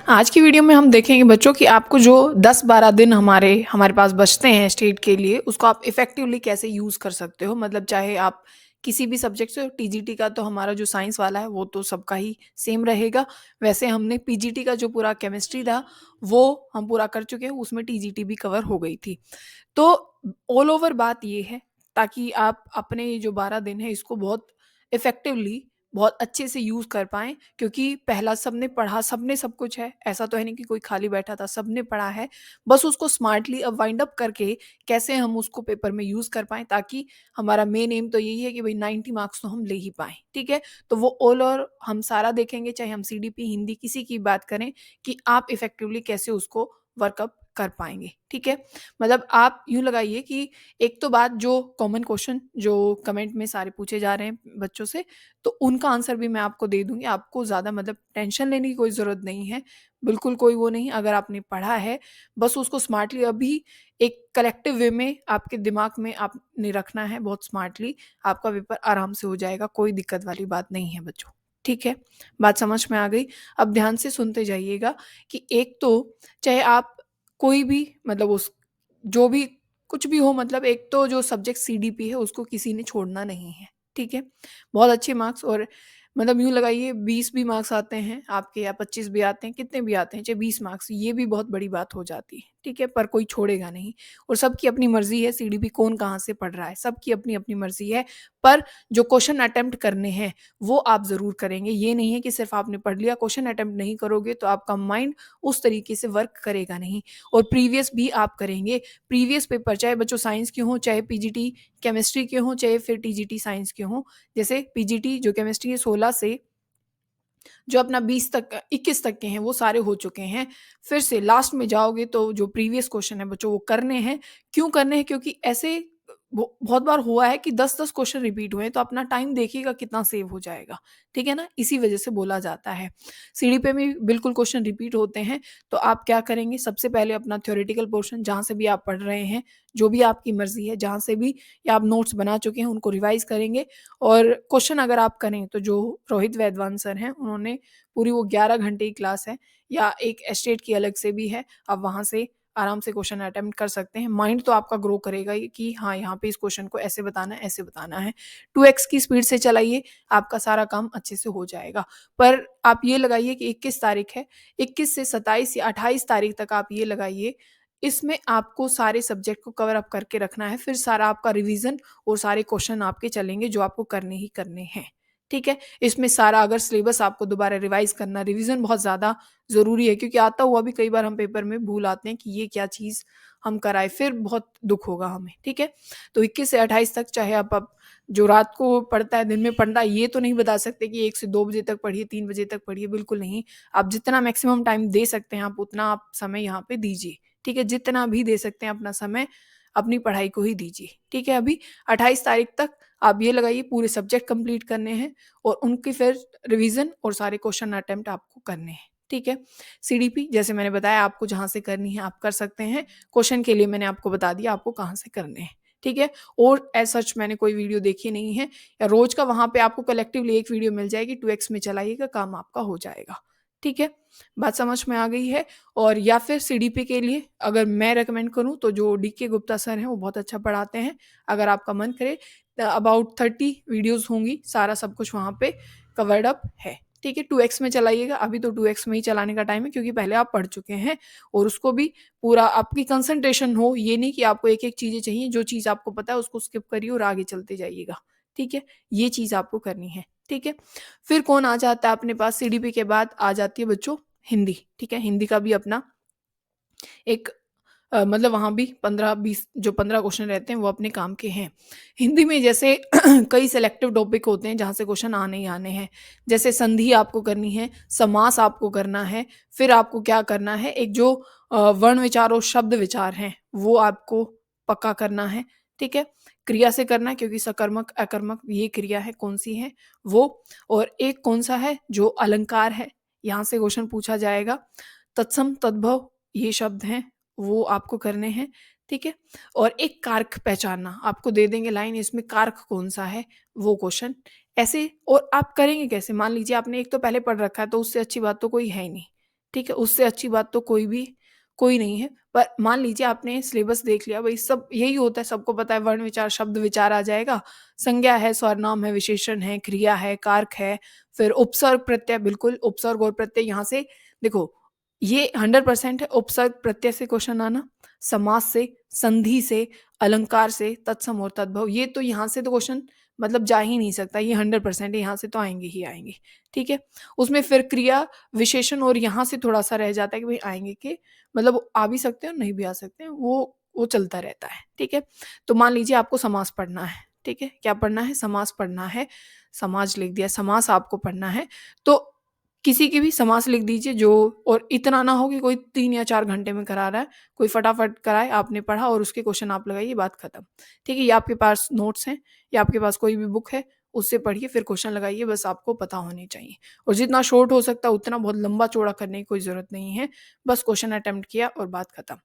आज की वीडियो में हम देखेंगे बच्चों कि आपको जो 10-12 दिन हमारे हमारे पास बचते हैं स्टेट के लिए, उसको आप इफ़ेक्टिवली कैसे यूज़ कर सकते हो। मतलब चाहे आप किसी भी सब्जेक्ट से हो, टीजीटी का तो हमारा जो साइंस वाला है वो तो सबका ही सेम रहेगा। वैसे हमने पीजीटी का जो पूरा केमिस्ट्री था, वो हम पूरा कर चुके हैं, उसमें टीजीटी भी कवर हो गई थी। तो ऑल ओवर बात ये है, ताकि आप अपने ये जो 12 दिन है इसको बहुत इफ़ेक्टिवली, बहुत अच्छे से यूज़ कर पाएँ, क्योंकि पहला सबने पढ़ा, सबने सब कुछ है, ऐसा तो है नहीं कि कोई खाली बैठा था, सबने पढ़ा है। बस उसको स्मार्टली अब वाइंड अप करके कैसे हम उसको पेपर में यूज़ कर पाएँ, ताकि हमारा मेन एम तो यही है कि भई 90 मार्क्स तो हम ले ही पाएँ, ठीक है? तो वो ऑल ओवर हम सारा देखेंगे, चाहे हम सीडीपी, हिंदी किसी की बात करें, कि आप इफ़ेक्टिवली कैसे उसको वर्कअप कर पाएँगे, ठीक है? मतलब आप यूँ लगाइए कि एक तो बात, जो कॉमन क्वेश्चन जो कमेंट में सारे पूछे जा रहे हैं बच्चों से, तो उनका आंसर भी मैं आपको दे दूँगी। आपको ज़्यादा मतलब टेंशन लेने की कोई ज़रूरत नहीं है। बिल्कुल कोई वो नहीं, अगर आपने पढ़ा है, बस उसको स्मार्टली अभी एक कलेक्टिव वे में आपके दिमाग में आपने रखना है बहुत स्मार्टली, आपका पेपर आराम से हो जाएगा, कोई दिक्कत वाली बात नहीं है बच्चों। ठीक है? बात समझ में आ गई? अब ध्यान से सुनते जाइएगा कि एक तो चाहे आप कोई भी मतलब उस जो भी कुछ भी हो, मतलब एक तो जो सब्जेक्ट सीडीपी है उसको किसी ने छोड़ना नहीं है, ठीक है? बहुत अच्छे मार्क्स, और मतलब यूँ लगाइए 20 भी मार्क्स आते हैं आपके, या 25 भी आते हैं, कितने भी आते हैं, चाहे 20 मार्क्स, ये भी बहुत बड़ी बात हो जाती है, ठीक है? पर कोई छोड़ेगा नहीं, और सबकी अपनी मर्ज़ी है, सीडीपी कौन कहाँ से पढ़ रहा है, सबकी अपनी-अपनी मर्ज़ी है। पर जो क्वेश्चन अटेम्प्ट करने हैं, वो आप ज़रूर करेंगे। ये नहीं है कि सिर्फ़ आपने पढ़ लिया, क्वेश्चन अटेम्प्ट नहीं करोगे तो आपका माइंड उस तरीके से वर्क करेगा नहीं, और प्रीवियस भी आप करेंगे। प्रीवियस पेपर चाहे बच्चों साइंस के हों, चाहे पीजीटी केमिस्ट्री के हों, चाहे फिर टीजीटी साइंस के हों। जैसे पीजीटी जो केमिस्ट्री है 16 से जो अपना 20 तक 21 तक के हैं वो सारे हो चुके हैं। फिर से लास्ट में जाओगे तो जो प्रीवियस क्वेश्चन है बच्चों वो करने हैं। क्यों करने हैं? क्योंकि ऐसे बहुत बार हुआ है कि 10-10 क्वेश्चन रिपीट हुए हैं, तो अपना टाइम देखिएगा कितना सेव हो जाएगा, ठीक है ना? इसी वजह से बोला जाता है। सीडी पे भी बिल्कुल क्वेश्चन रिपीट होते हैं, तो आप क्या करेंगे, सबसे पहले अपना थ्योरेटिकल पोर्शन जहाँ से भी आप पढ़ रहे हैं, जो भी आपकी मर्ज़ी है, जहाँ से भी या आप नोट्स बना चुके हैं उनको रिवाइज़ करेंगे। और क्वेश्चन अगर आप करें तो जो रोहित वैद्वान सर हैं, उन्होंने पूरी वो 11 घंटे की क्लास है, या एक एस्टेट की अलग से भी है, आप वहाँ से आराम से क्वेश्चन अटेम्प्ट कर सकते हैं। माइंड तो आपका ग्रो करेगा ही कि हाँ, यहाँ पे इस क्वेश्चन को ऐसे बताना है, ऐसे बताना है। 2x की स्पीड से चलाइए, आपका सारा काम अच्छे से हो जाएगा। पर आप ये लगाइए कि 21 तारीख है, 21 से 27 या 28 तारीख तक आप ये लगाइए, इसमें आपको सारे सब्जेक्ट को कवर अप करके रखना है। फिर सारा आपका रिवीजन और सारे क्वेश्चन आपके चलेंगे जो आपको करने ही करने हैं, ठीक है? इसमें सारा अगर सिलेबस आपको दोबारा रिवाइज़ करना, रिवीजन बहुत ज़्यादा ज़रूरी है, क्योंकि आता हुआ भी कई बार हम पेपर में भूल आते हैं कि ये क्या चीज़ हम कराएँ, फिर बहुत दुःख होगा हमें, ठीक है? तो 21 से 28 तक चाहे आप जो रात को पढ़ता है, दिन में पढ़ता है, ये तो नहीं बता सकते कि 1 से 2 बजे तक पढ़िए, 3 बजे तक पढ़िए, बिल्कुल नहीं। आप जितना मैक्सिमम टाइम दे सकते हैं, आप उतना आप समय यहाँ पे दीजिए, ठीक है? जितना भी दे सकते हैं अपना समय, अपनी पढ़ाई को ही दीजिए, ठीक है? अभी 28 तारीख तक आप ये लगाइए पूरे सब्जेक्ट कंप्लीट करने हैं, और उनकी फिर रिवीजन और सारे क्वेश्चन अटेम्प्ट आपको करने हैं, ठीक है? सीडीपी जैसे मैंने बताया आपको जहाँ से करनी है आप कर सकते हैं। क्वेश्चन के लिए मैंने आपको बता दिया आपको कहाँ से करने हैं, ठीक है? और एज़ सच मैंने कोई वीडियो देखी नहीं है, या रोज़ का वहाँ पे आपको कलेक्टिवली एक वीडियो मिल जाएगी, 2x में चलाइएगा, काम आपका हो जाएगा, ठीक है? बात समझ में आ गई है? और या फिर सीडीपी के लिए अगर मैं रिकमेंड करूँ तो जो डीके गुप्ता सर हैं वो बहुत अच्छा पढ़ाते हैं। अगर आपका मन करे, अबाउट 30 वीडियोज़ होंगी, सारा सब कुछ वहाँ पे कवर्ड अप है, ठीक है? 2x में चलाइएगा, अभी तो 2x में ही चलाने का टाइम है, क्योंकि पहले आप पढ़ चुके हैं, और उसको भी पूरा आपकी कंसंट्रेशन हो, ये नहीं कि आपको एक-एक चीज़ें चाहिए, जो चीज़ आपको पता है उसको स्किप करिए और आगे चलते जाइएगा, ठीक है? ये चीज़ आपको करनी है, ठीक है? फिर कौन आ जाता है अपने पास, सीडीपी के बाद आ जाती है बच्चों हिंदी, ठीक है? हिंदी का भी अपना एक मतलब वहाँ भी 15-20 जो 15 क्वेश्चन रहते हैं वो अपने काम के हैं। हिंदी में जैसे कई सिलेक्टिव टॉपिक होते हैं जहाँ से क्वेश्चन आने ही आने हैं। जैसे संधि आपको करनी है, समास आपको करना है, फिर आपको क्या करना है, एक जो वर्ण विचार और शब्द विचार हैं वो आपको पक्का करना है, ठीक है? क्रिया से करना है, क्योंकि सकर्मक, अकर्मक ये क्रिया है, कौन-सी है वो, और एक कौन-सा है जो अलंकार है, यहाँ से क्वेश्चन पूछा जाएगा। तत्सम, तद्भव ये शब्द हैं, वो आपको करने हैं, ठीक है? और एक कारक पहचानना, आपको दे देंगे लाइन, इसमें कारक कौन-सा है, वो क्वेश्चन। ऐसे और आप करेंगे कैसे? मान लीजिए आपने एक तो पहले पढ़ रखा है, तो उससे अच्छी बात तो कोई है ही नहीं, ठीक है? उससे अच्छी बात तो कोई नहीं है। पर मान लीजिए आपने सिलेबस देख लिया, भई सब यही होता है, सबको पता है वर्ण विचार, शब्द विचार आ जाएगा, संज्ञा है, सर्वनाम है, विशेषण है, क्रिया है, कारक है, फिर उपसर्ग प्रत्यय, बिल्कुल उपसर्ग और प्रत्यय यहाँ से देखो, ये 100% है उपसर्ग प्रत्यय से क्वेश्चन आना, समास से, संधि से, अलंकार से, तत्सम और तद्भव, ये तो यहाँ से तो क्वेश्चन मतलब जा ही नहीं सकता, ये 100% है, यहाँ से तो आएँगे ही आएँगे, ठीक है? उसमें फिर क्रिया, विशेषण और यहाँ से थोड़ा-सा रह जाता है कि भई आएँगे कि मतलब आ भी सकते हैं और नहीं भी आ सकते हैं, वो चलता रहता है, ठीक है? तो मान लीजिए आपको समास पढ़ना है, ठीक है? क्या पढ़ना है? समास पढ़ना है, समाज लिख दिया, समास आपको पढ़ना है, तो किसी की भी समास लिख दीजिए जो, और इतना ना हो कि कोई 3 या 4 घंटे में करा रहा है, कोई फटाफट कराए, आपने पढ़ा और उसके क्वेश्चन आप लगाइए, बात खत्म, ठीक है? या आपके पास नोट्स हैं या आपके पास कोई भी बुक है, उससे पढ़िए फिर क्वेश्चन लगाइए, बस आपको पता होने चाहिए। और जितना शॉर्ट हो सकता है उतना, बहुत लंबा-चौड़ा करने की कोई ज़रूरत नहीं है, बस क्वेश्चन अटेम्प्ट किया और बात खत्म।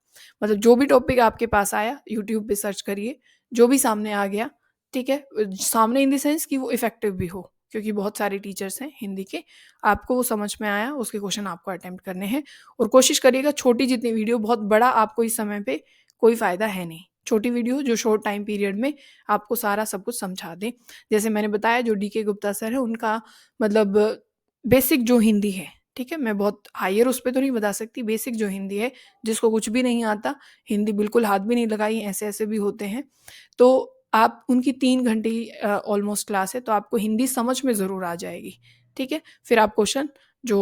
मतलब जो भी टॉपिक आपके पास आया, यूट्यूब पे सर्च करिए, जो भी सामने आ गया, ठीक है? सामने इन द सेंस कि वो इफ़ेक्टिव भी हो, क्योंकि बहुत सारे टीचर्स हैं हिंदी के, आपको वो समझ में आया, उसके क्वेश्चन आपको अटेम्प्ट करने हैं, और कोशिश करिएगा छोटी जितनी वीडियो, बहुत बड़ा आपको इस समय पे कोई फ़ायदा है नहीं। छोटी वीडियो जो शॉर्ट टाइम पीरियड में आपको सारा सब कुछ समझा दें। जैसे मैंने बताया, जो डीके गुप्ता सर हैं, उनका मतलब बेसिक जो हिंदी है, ठीक है? मैं बहुत हायर उस पे तो नहीं बता सकती, बेसिक जो हिंदी है, जिसको कुछ भी नहीं आता, हिंदी बिल्कुल हाथ भी नहीं लगाई, ऐसे-ऐसे भी होते हैं। तो आप उनकी 3 घंटे की ऑलमोस्ट क्लास है, तो आपको हिंदी समझ में ज़रूर आ जाएगी, ठीक है? फिर आप क्वेश्चन जो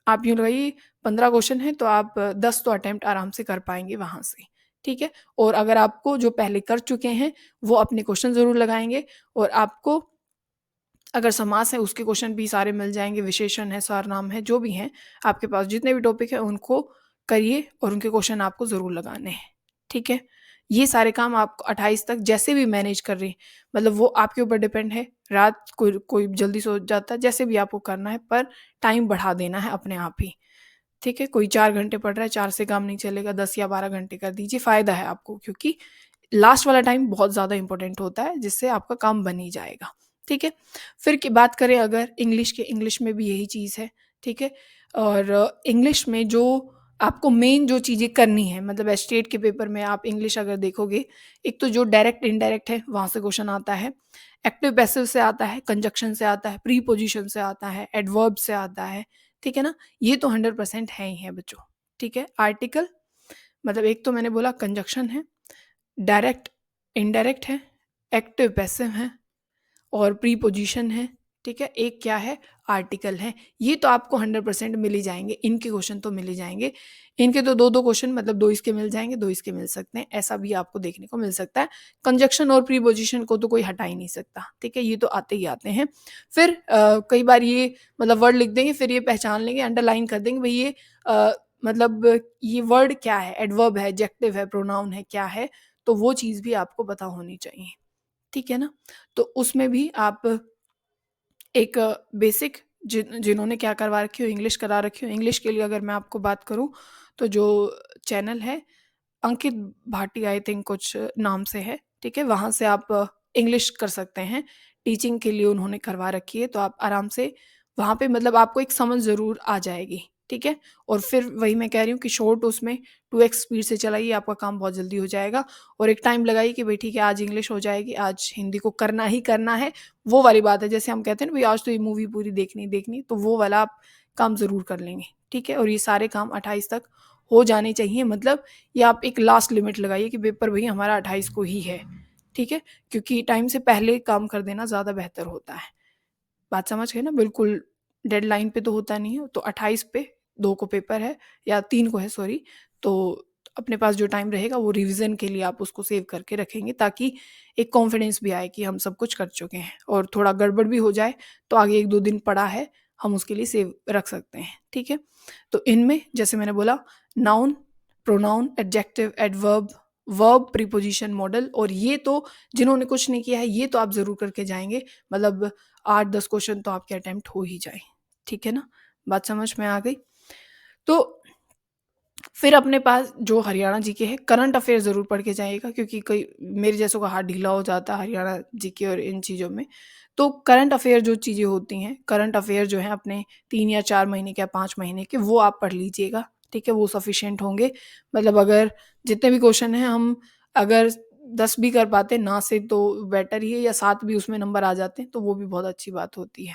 आप यूँ लगाइए, 15 क्वेश्चन हैं, तो आप 10 तो अटेम्प्ट आराम से कर पाएँगे वहाँ से, ठीक है? और अगर आपको जो पहले कर चुके हैं, वो अपने क्वेश्चन ज़रूर लगाएँगे, और आपको अगर समास है उसके क्वेश्चन भी सारे मिल जाएँगे, विशेषण है, सर्वनाम है, जो भी हैं, आपके पास जितने भी टॉपिक हैं उनको करिए और उनके क्वेश्चन आपको ज़रूर लगाने हैं, ठीक है? ये सारे काम आप 28 तक जैसे भी मैनेज कर रही हैं, मतलब वो आपके ऊपर डिपेंड है, रात कोई कोई जल्दी सो जाता है, जैसे भी आपको करना है, पर टाइम बढ़ा देना है अपने आप ही, ठीक है? कोई 4 घंटे पढ़ रहा है, 4 से काम नहीं चलेगा, 10 या 12 घंटे कर दीजिए, फ़ायदा है आपको, क्योंकि लास्ट वाला टाइम बहुत ज़्यादा इम्पोर्टेंट होता है, जिससे आपका काम बन ही जाएगा, ठीक है? फिर की बात करें अगर इंग्लिश की, इंग्लिश में भी यही चीज़ है, ठीक है? और इंग्लिश में जो आपको मेन जो चीज़ें करनी है, मतलब एस्टेट के पेपर में आप इंग्लिश अगर देखोगे, एक तो जो डायरेक्ट इनडायरेक्ट है, वहाँ से क्वेश्चन आता है, एक्टिव पैसिव से आता है, कंजंक्शन से आता है, प्रीपोज़िशन से आता है, एडवर्ब से आता है, ठीक है ना? ये तो 100% है ही है बच्चों, ठीक है? आर्टिकल, मतलब एक तो मैंने बोला कंजंक्शन है, डायरेक्ट, इनडायरेक्ट है, एक्टिव पैसिव है और प्रीपोज़िशन है, ठीक है? एक क्या है, आर्टिकल है। ये तो आपको 100% मिल ही जाएँगे, इनके क्वेश्चन तो मिल ही जाएँगे। इनके तो 2-2 क्वेश्चन, मतलब 2 इसके मिल जाएँगे, 2 इसके मिल सकते हैं, ऐसा भी आपको देखने को मिल सकता है। कंजंक्शन और प्रीपोज़िशन को तो कोई हटा ही नहीं सकता, ठीक है? ये तो आते ही आते हैं। फिर कई बार ये मतलब वर्ड लिख देंगे, फिर ये पहचान लेंगे, अंडरलाइन कर देंगे, भई ये मतलब ये वर्ड क्या है, एडवर्ब है, एडजेक्टिव है, प्रोनाउन है, क्या है? तो वो चीज़ भी आपको पता होनी चाहिए, ठीक है ना? तो उसमें भी आप एक बेसिक, जिन्होंने क्या करवा रखी हो, इंग्लिश करा रखी हो, इंग्लिश के लिए अगर मैं आपको बात करूँ, तो जो चैनल है, अंकित भाटी आई थिंक कुछ नाम से है, ठीक है? वहाँ से आप इंग्लिश कर सकते हैं, टीचिंग के लिए उन्होंने करवा रखी है, तो आप आराम से वहाँ पे मतलब आपको एक समझ ज़रूर आ जाएगी, ठीक है? और फिर वही मैं कह रही हूँ कि शॉर्ट उसमें 2x स्पीड से चलाइए, आपका काम बहुत जल्दी हो जाएगा, और एक टाइम लगाइए कि भई ठीक है, आज इंग्लिश हो जाएगी, आज हिंदी को करना ही करना है, वो वाली बात है। जैसे हम कहते हैं ना, भई आज तो ये मूवी पूरी देखनी ही देखनी, तो वो वाला आप काम ज़रूर कर लेंगे, ठीक है? और ये सारे काम 28 तक हो जाने चाहिए, मतलब ये आप एक लास्ट लिमिट लगाइए कि पेपर भई हमारा 28 को ही है, ठीक है? क्योंकि टाइम से पहले काम कर देना ज़्यादा बेहतर होता है। बात समझ गए ना? बिल्कुल डेडलाइन पे तो होता नहीं है, तो 28 पे 2 को पेपर है या 3 को है, सॉरी, तो अपने पास जो टाइम रहेगा वो रिवीज़न के लिए आप उसको सेव करके रखेंगे, ताकि एक कॉन्फिडेंस भी आए कि हम सब कुछ कर चुके हैं, और थोड़ा गड़बड़ भी हो जाए तो आगे 1-2 दिन पड़ा है, हम उसके लिए सेव रख सकते हैं, ठीक है? तो इनमें जैसे मैंने बोला, noun, pronoun, adjective, adverb, verb, preposition, modal, और ये तो जिन्होंने कुछ नहीं किया है, ये तो आप ज़रूर करके जाएँगे, मतलब 8-10 क्वेश्चन तो आपके अटेम्प्ट हो ही जाएँ, ठीक है ना? बात समझ में आ गई? तो फिर अपने पास जो हरियाणा जीके है, करंट अफ़ेयर ज़रूर पढ़ के जाइएगा, क्योंकि कई मेरे जैसों का हाथ ढीला हो जाता है हरियाणा जीके और इन चीज़ों में। तो करंट अफ़ेयर जो चीज़ें होती हैं, करंट अफ़ेयर जो हैं अपने 3 या 4 महीने के या 5 महीने के, वो आप पढ़ लीजिएगा, ठीक है? वो सफिशिएंट होंगे। मतलब अगर जितने भी क्वेश्चन हैं हम अगर 10 भी कर पाते हैं ना से तो बेटर ही है, या 7 भी उसमें नंबर आ जाते हैं तो वो भी बहुत अच्छी बात होती है।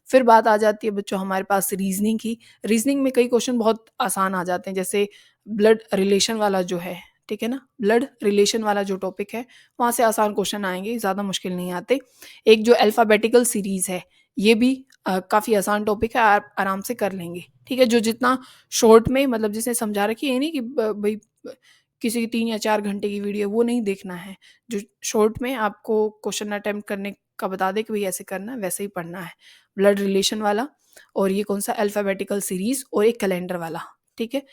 फिर बात आ जाती है बच्चों हमारे पास रीज़निंग की। रीज़निंग में कई क्वेश्चन बहुत आसान आ जाते हैं, जैसे ब्लड रिलेशन वाला जो है, ठीक है ना? ब्लड रिलेशन वाला जो टॉपिक है, वहाँ से आसान क्वेश्चन आएँगे, ज़्यादा मुश्किल नहीं आते। एक जो अल्फ़ाबेटिकल सीरीज़ है, ये भी काफ़ी आसान टॉपिक है, आप आराम से कर लेंगे, ठीक है? जो जितना शॉर्ट में मतलब जिसने समझा रखी है, ये नहीं कि भई किसी की 3 या 4 घंटे की वीडियो, वो नहीं देखना है। जो शॉर्ट में आपको क्वेश्चन अटेम्प्ट करने का बता दे कि भई ऐसे करना है, वैसे ही पढ़ना है। ब्लड रिलेशन वाला और ये कौन-सा अल्फ़ाबेटिकल सीरीज़ और एक कैलेंडर वाला, ठीक है?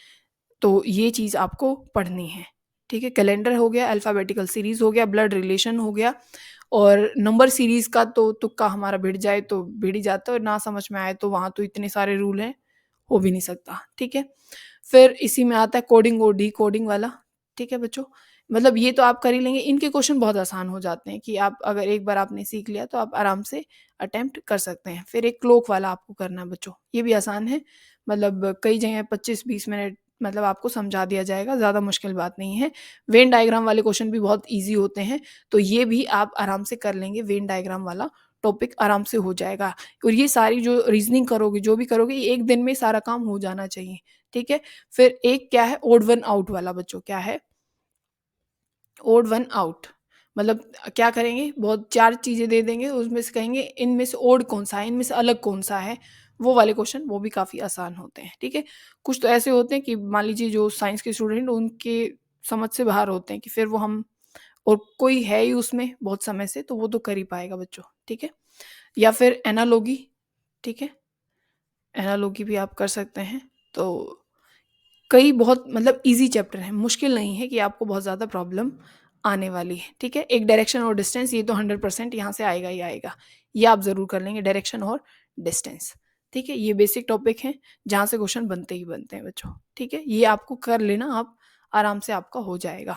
तो ये चीज़ आपको पढ़नी है, ठीक है? कैलेंडर हो गया, अल्फ़ाबेटिकल सीरीज़ हो गया, ब्लड रिलेशन हो गया और नंबर सीरीज़ का तो तुक्का हमारा भिड़ जाए तो भिड़ ही जाता है और ना समझ में आए तो वहाँ तो इतने सारे रूल हैं, हो भी नहीं सकता, ठीक है? फिर इसी में आता है कोडिंग और डिकोडिंग वाला, ठीक है बच्चों? मतलब ये तो आप कर ही लेंगे, इनके क्वेश्चन बहुत आसान हो जाते हैं कि आप अगर एक बार आपने सीख लिया तो आप आराम से अटेम्प्ट कर सकते हैं। फिर एक क्लोक वाला आपको करना है बच्चों, ये भी आसान है, मतलब कई जगह 25-20 मिनट मतलब आपको समझा दिया जाएगा, ज़्यादा मुश्किल बात नहीं है। वेन डायग्राम वाले क्वेश्चन भी बहुत ईज़ी होते हैं, तो ये भी आप आराम से कर लेंगे, वेन डायग्राम वाला टॉपिक आराम से हो जाएगा। और ये सारी जो रीज़निंग करोगे, जो भी करोगे, ये 1 दिन में सारा काम हो जाना चाहिए, ठीक है? फिर एक क्या है ओड वन आउट वाला बच्चों, क्या है? Odd one out. मतलब क्या करेंगे, बहुत 4 चीज़ें दे देंगे, उसमें से कहेंगे इनमें से ओड कौन-सा है, इनमें से अलग कौन-सा है? वो वाले क्वेश्चन वो भी काफ़ी आसान होते हैं, ठीक है? कुछ तो ऐसे होते हैं कि मान लीजिए जो साइंस के स्टूडेंट उनके समझ से बाहर होते हैं कि फिर वो हम और कोई है ही उसमें बहुत समय से, तो वो तो कर ही पाएगा बच्चों, ठीक है? या फिर एनालॉजी, ठीक है? एनालॉजी भी आप कर सकते हैं। तो कई बहुत मतलब ईज़ी चैप्टर हैं, मुश्किल नहीं है कि आपको बहुत ज़्यादा प्रॉब्लम आने वाली है, ठीक है? एक डायरेक्शन और डिस्टेंस, ये तो 100% यहाँ से आएगा ही आएगा। ये आप ज़रूर कर लेंगे, डायरेक्शन और डिस्टेंस, ठीक है? ये बेसिक टॉपिक हैं, जहाँ से क्वेश्चन बनते ही बनते हैं बच्चों, ठीक है? ये आपको कर लेना, आप आराम से आपका हो जाएगा।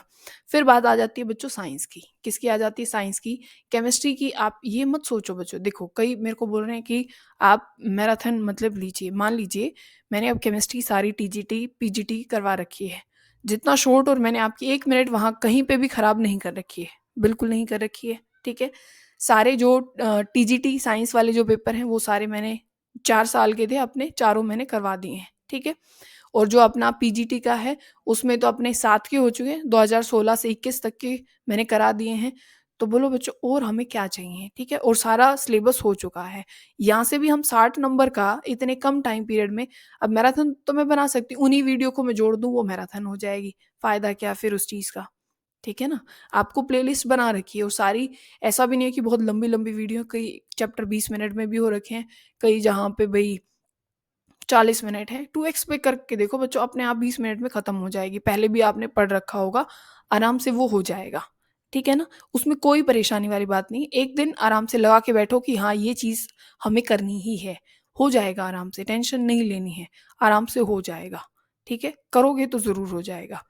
फिर बात आ जाती है बच्चों साइंस की, किसकी आ जाती है? साइंस की। केमिस्ट्री की आप ये मत सोचो बच्चों, देखो कई मेरे को बोल रहे हैं कि आप मैराथन मतलब लीजिए, मान लीजिए मैंने अब केमिस्ट्री सारी टीजीटी, पीजीटी करवा रखी है। जितना शॉर्ट और मैंने आपकी 1 मिनट वहाँ कहीं पे भी खराब नहीं कर रखी है, बिल्कुल नहीं कर रखी है, ठीक है? सारे जो टीजीटी साइंस वाले जो पेपर हैं वो सारे मैंने 4 साल के थे अपने, चारों मैंने करवा दिए हैं, ठीक है? और जो अपना पीजीटी का है उसमें तो अपने 7 के हो चुके हैं, 2016 से 21 तक के मैंने करा दिए हैं। तो बोलो बच्चों और हमें क्या चाहिए, ठीक है? और सारा सिलेबस हो चुका है। यहाँ से भी हम 60 नंबर का इतने कम टाइम पीरियड में, अब मैराथन तो मैं बना सकती हूँ, उन्हीं वीडियो को मैं जोड़ दूँ वो मैराथन हो जाएगी। फ़ायदा क्या फिर उस चीज़ का, ठीक है ना? आपको प्लेलिस्ट बना रखी है और सारी, ऐसा भी नहीं है कि बहुत लंबी-लंबी वीडियो, कई चैप्टर 20 मिनट में भी हो रखे हैं, कई जहाँ पे भई 40 मिनट है, 2x पे करके देखो बच्चों, अपने आप 20 मिनट में खत्म हो जाएगी। पहले भी आपने पढ़ रखा होगा, आराम से वो हो जाएगा, ठीक है ना? उसमें कोई परेशानी वाली बात नहीं। एक दिन आराम से लगा के बैठो कि हाँ, ये चीज़ हमें करनी ही है, हो जाएगा आराम से, टेंशन नहीं लेनी है, आराम से हो जाएगा, ठीक है? करोगे तो ज़रूर हो जाएगा।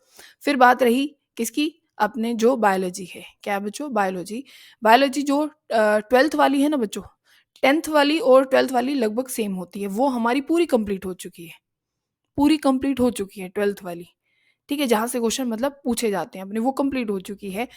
फिर बात रही किसकी? अपने जो बायोलॉजी है, क्या है बच्चों? बायोलॉजी। बायोलॉजी जो 12th वाली है ना बच्चों, 10th वाली और 12th वाली लगभग सेम होती है, वो हमारी पूरी कंप्लीट हो चुकी है। पूरी कंप्लीट हो चुकी है 12th वाली, ठीक है? जहाँ से क्वेश्चन मतलब पूछे जाते हैं अपने, वो कंप्लीट हो चुकी है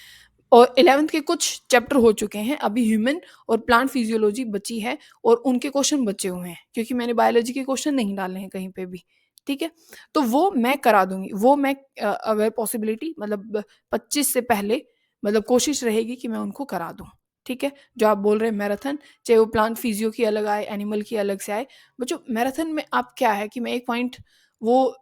और 11th के कुछ चैप्टर हो चुके हैं, अभी ह्यूमन और प्लांट फिजियोलॉजी बची है और उनके क्वेश्चन बचे हुए हैं, क्योंकि मैंने बायोलॉजी के क्वेश्चन नहीं डाले हैं कहीं पे भी, ठीक है? तो वो मैं करा दूँगी, वो मैं अगर पॉसिबिलिटी मतलब 25 से पहले मतलब कोशिश रहेगी कि मैं उनको करा दूँ, ठीक है? जो आप बोल रहे हैं मैराथन, चाहे वो प्लांट फिजियो की अलग आए, एनिमल की अलग से आए, बच्चों मैराथन में आप क्या है कि मैं एक पॉइंट वो,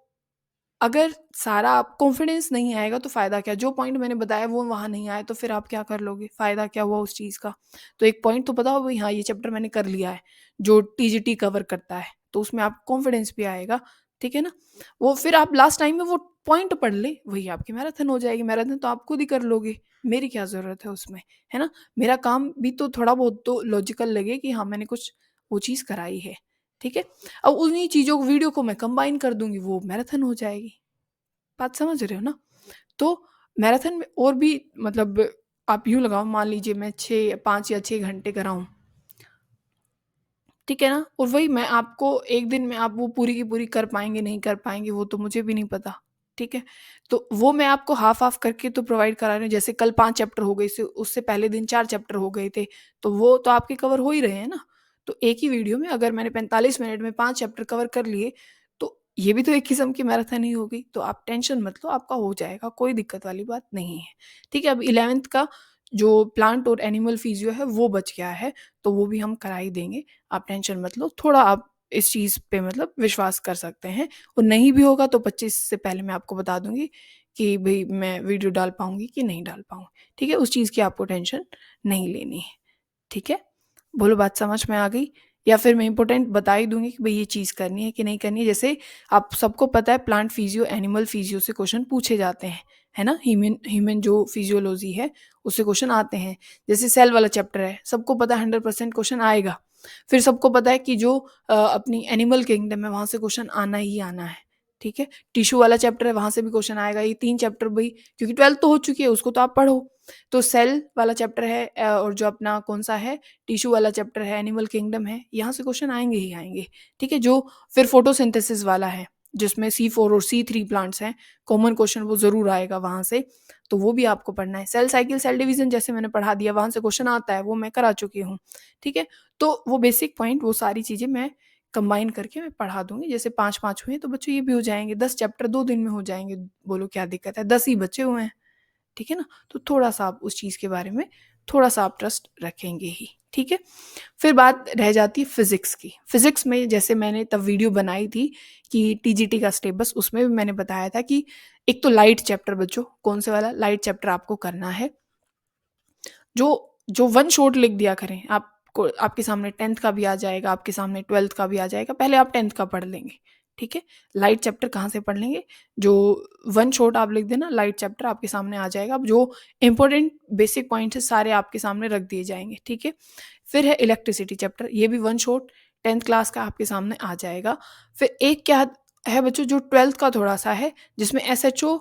अगर सारा आप कॉन्फिडेंस नहीं आएगा तो फ़ायदा क्या? जो पॉइंट मैंने बताया वो वहाँ नहीं आए तो फिर आप क्या कर लोगे? फ़ायदा क्या हुआ उस चीज़ का? तो एक पॉइंट तो बताओ भई हाँ, ये चैप्टर मैंने कर लिया है, जो टीजीटी कवर करता है, तो उसमें आपको कॉन्फिडेंस भी आएगा, ठीक है ना? वो फिर आप लास्ट टाइम में वो पॉइंट पढ़ लें, वही आपकी मैराथन हो जाएगी, मैराथन तो आप खुद ही कर लोगे, मेरी क्या ज़रूरत है उसमें, है ना? मेरा काम भी तो थोड़ा बहुत तो लॉजिकल लगे कि हाँ, मैंने कुछ वो चीज़ कराई है, ठीक है? अब उन्हीं चीज़ों को वीडियो को मैं कंबाइन कर दूँगी, वो मैराथन हो जाएगी। बात समझ रहे हो ना? तो मैराथन में और भी मतलब आप यूँ लगाओ, मान लीजिए मैं 6 5 या 6 घंटे कराऊँ, ठीक है ना? और वही मैं आपको 1 दिन में आप वो पूरी की पूरी कर पाएँगे, नहीं कर पाएँगे, वो तो मुझे भी नहीं पता, ठीक है? तो वो मैं आपको हाफ़-हाफ़ करके तो प्रोवाइड करा रही हूँ, जैसे कल 5 चैप्टर हो गए, से उससे पहले दिन 4 चैप्टर हो गए थे, तो वो तो आपके कवर हो ही रहे हैं ना। तो एक ही वीडियो में अगर मैंने 45 मिनट में 5 चैप्टर कवर कर लिए, तो ये भी तो एक किस्म की मैराथन ही हो गई। तो आप टेंशन मत लो, आपका हो जाएगा, कोई दिक्कत वाली बात नहीं है, ठीक है? अब 11th का जो प्लांट और एनिमल फिजियो है, वो बच गया है, तो वो भी हम करा ही देंगे। आप टेंशन मत लो, थोड़ा आप इस चीज़ पे मतलब विश्वास कर सकते हैं, और नहीं भी होगा तो 25 से पहले मैं आपको बता दूँगी कि भई मैं वीडियो डाल पाऊँगी कि नहीं डाल पाऊँगी, ठीक है? उस चीज़ की आपको टेंशन नहीं लेनी है, ठीक है? बोलो बात समझ में आ गई? या फिर मैं इम्पोर्टेंट बता ही दूँगी कि भई ये चीज़ करनी है कि नहीं करनी है? जैसे आप सबको पता है प्लांट फिजियो, एनिमल फिजियो से क्वेश्चन पूछे जाते हैं, है ना? ह्यूमन ह्यूमन जो फिजियोलॉजी है, उससे क्वेश्चन आते हैं। जैसे सेल वाला चैप्टर है, सबको पता है 100% क्वेश्चन आएगा। फिर सबको पता है कि जो अपनी एनिमल किंगडम है, वहाँ से क्वेश्चन आना ही आना है, ठीक है? टिश्यू वाला चैप्टर है, वहाँ से भी क्वेश्चन आएगा। ये 3 चैप्टर भई, क्योंकि 12th तो हो चुकी है, उसको तो आप पढ़ो। तो सेल वाला चैप्टर है और जो अपना कौन-सा है, टिश्यू वाला चैप्टर है, एनिमल किंगडम है, यहाँ से क्वेश्चन आएँगे ही आएँगे, ठीक है? जो फिर फोटोसिंथेसिस वाला है, जिसमें C4 और C3 प्लांट्स हैं, कॉमन क्वेश्चन वो ज़रूर आएगा वहाँ से, तो वो भी आपको पढ़ना है। सेल साइकिल, सेल डिवीज़न जैसे मैंने पढ़ा दिया, वहाँ से क्वेश्चन आता है, वो मैं करा चुकी हूँ, ठीक है? तो वो बेसिक पॉइंट, वो सारी चीज़ें मैं कंबाइन करके मैं पढ़ा दूँगी। जैसे 5-5 हुए, तो बच्चों ये भी हो जाएँगे, 10 चैप्टर 2 दिन में हो जाएँगे, बोलो क्या दिक्कत है? 10 ही बचे हुए हैं। ठीक है ना? तो थोड़ा-सा आप उस चीज़ के बारे में थोड़ा-सा आप ट्रस्ट रखेंगे ही, ठीक है? फिर बात रह जाती है फिज़िक्स की। फिज़िक्स में जैसे मैंने तब वीडियो बनाई थी कि टीजीटी का सिलेबस, उसमें भी मैंने बताया था कि एक तो लाइट चैप्टर बच्चों, कौन से वाला? लाइट चैप्टर आपको करना है। जो जो वन शॉट लिख दिया करें, आपको आपके सामने 10th का भी आ जाएगा, आपके सामने 12th का भी आ जाएगा, पहले आप 10th का पढ़ लेंगे, ठीक है? लाइट चैप्टर कहाँ से पढ़ लेंगे? जो वन शॉट आप लिख देना, लाइट चैप्टर आपके सामने आ जाएगा। अब जो इम्पोर्टेंट बेसिक पॉइंट्स हैं, सारे आपके सामने रख दिए जाएँगे, ठीक है? फिर है इलेक्ट्रिसिटी चैप्टर, ये भी वन शॉट 10th क्लास का आपके सामने आ जाएगा। फिर एक क्या है बच्चों, जो 12th का थोड़ा-सा है, जिसमें एसएचओ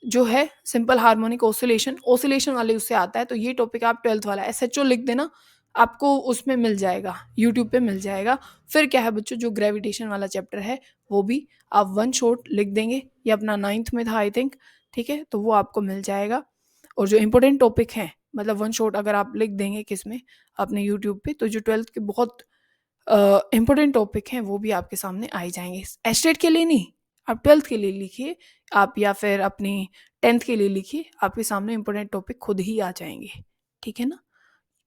जो है, सिंपल हार्मोनिक ऑसिलेशन, ऑसिलेशन वाले उससे आता है, तो ये टॉपिक आप 12th वाला एसएचओ लिख देना, आपको उसमें मिल जाएगा, यूट्यूब पे मिल जाएगा। फिर क्या है बच्चों, जो ग्रेविटेशन वाला चैप्टर है, वो भी आप वन शॉट लिख देंगे, ये अपना 9th में था आई थिंक, ठीक है? तो वो आपको मिल जाएगा। और जो इम्पोर्टेंट टॉपिक हैं, मतलब वन शॉट अगर आप लिख देंगे किसमें, अपने यूट्यूब पे, तो जो 12th के बहुत इम्पोर्टेंट टॉपिक हैं, वो भी आपके सामने आ ही जाएँगे। एस्टेट के लिए नहीं, आप 12th के लिए लिखिए, आप या फिर अपनी 10th के लिए लिखिए, आपके सामने इम्पोर्टेंट टॉपिक खुद ही आ जाएँगे, ठीक है ना?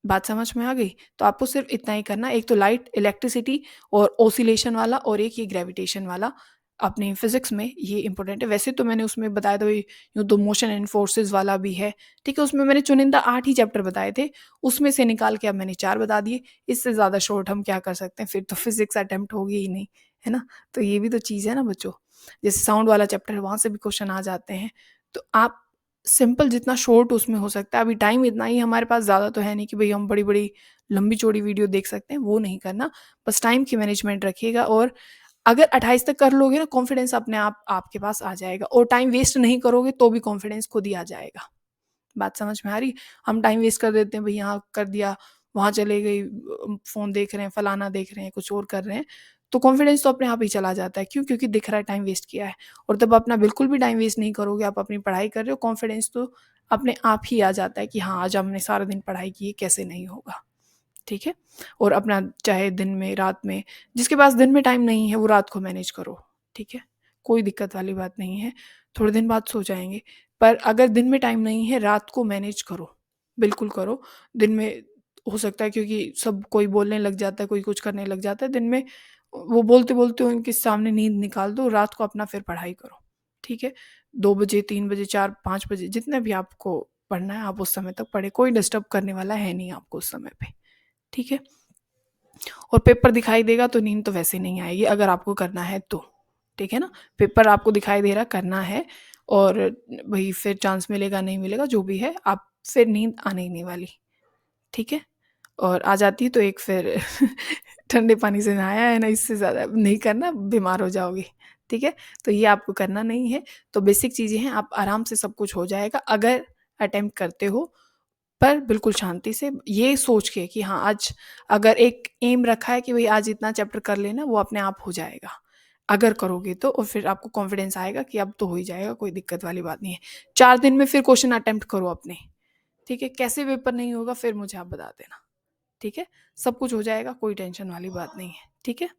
बात समझ में आ गई? तो आपको सिर्फ़ इतना ही करना है, एक तो लाइट, इलेक्ट्रिसिटी और ऑसिलेशन वाला, और एक ये ग्रेविटेशन वाला, अपने फिज़िक्स में ये इम्पोर्टेंट है। वैसे तो मैंने उसमें बताया था, यूँ तो मोशन एंड फोर्सेस वाला भी है, ठीक है? उसमें मैंने चुनिंदा 8 ही चैप्टर बताए थे, उसमें से निकाल के अब मैंने 4 बता दिए, इससे ज़्यादा शॉर्ट हम क्या कर सकते हैं? फिर तो फिज़िक्स अटेम्प्ट होगी ही नहीं, है ना? तो ये भी तो चीज़ है ना बच्चों। जैसे साउंड वाला चैप्टर है, वहाँ से भी क्वेश्चन आ जाते हैं, तो आप सिंपल जितना शॉर्ट उसमें हो सकता है, अभी टाइम इतना ही हमारे पास, ज़्यादा तो है नहीं कि भई हम बड़ी-बड़ी लंबी-चौड़ी वीडियो देख सकते हैं, वो नहीं करना। बस टाइम की मैनेजमेंट रखिएगा, और अगर 28 तक कर लोगे ना, कॉन्फिडेंस अपने आप आपके पास आ जाएगा, और टाइम वेस्ट नहीं करोगे तो भी कॉन्फिडेंस खुद ही आ जाएगा। बात समझ में आ रही? हम टाइम वेस्ट कर देते हैं, भई यहाँ कर दिया, वहाँ चले गई, फ़ोन देख रहे हैं, फलाना देख रहे हैं, कुछ और कर रहे हैं, तो कॉन्फिडेंस तो अपने आप ही चला जाता है। क्यों? क्योंकि दिख रहा है टाइम वेस्ट किया है, और तब अपना बिल्कुल भी टाइम वेस्ट नहीं करोगे, आप अपनी पढ़ाई कर रहे हो, कॉन्फिडेंस तो अपने आप ही आ जाता है कि हाँ, आज हमने सारा दिन पढ़ाई की है, कैसे नहीं होगा, ठीक है? और अपना चाहे दिन में, रात में, जिसके पास दिन में टाइम नहीं है, वो रात को मैनेज करो, ठीक है? कोई दिक्कत वाली बात नहीं है, थोड़े दिन बाद सो जाएँगे। पर अगर दिन में टाइम नहीं है, रात को मैनेज करो, बिल्कुल करो। दिन में हो सकता है, क्योंकि सब कोई बोलने लग जाता है, कोई कुछ करने लग जाता है, दिन में वो बोलते-बोलते उनके सामने नींद निकाल दो, रात को अपना फिर पढ़ाई करो, ठीक है? 2 बजे, 3 बजे, 4, 5 बजे, जितने भी आपको पढ़ना है, आप उस समय तक पढ़ें, कोई डिस्टर्ब करने वाला है नहीं आपको उस समय पे, ठीक है? और पेपर दिखाई देगा तो नींद तो वैसे नहीं आएगी, अगर आपको करना है तो, ठीक है ना? पेपर आपको दिखाई दे रहा, करना है, और भई फिर चांस मिलेगा, नहीं मिलेगा, जो भी है, आप फिर नींद आने ही नहीं वाली, ठीक है? और आ जाती है तो एक फिर ठंडे पानी से नहाया है ना, इससे ज़्यादा नहीं करना, बीमार हो जाओगे, ठीक है? तो ये आपको करना नहीं है। तो बेसिक चीज़ें हैं, आप आराम से सब कुछ हो जाएगा अगर अटेम्प्ट करते हो, पर बिल्कुल शांति से ये सोच के कि हाँ, आज अगर एक एम रखा है कि भई आज इतना चैप्टर कर लेना, वो अपने आप हो जाएगा। अगर करोगे तो और फिर आपको कॉन्फिडेंस आएगा कि अब तो हो ही जाएगा, कोई दिक्कत वाली बात नहीं है। 4 दिन में फिर क्वेश्चन अटेम्प्ट करो अपने, ठीक है? कैसे पेपर नहीं होगा फिर मुझे आप बता देना, ठीक है? सब कुछ हो जाएगा, कोई टेंशन वाली बात नहीं है, ठीक है?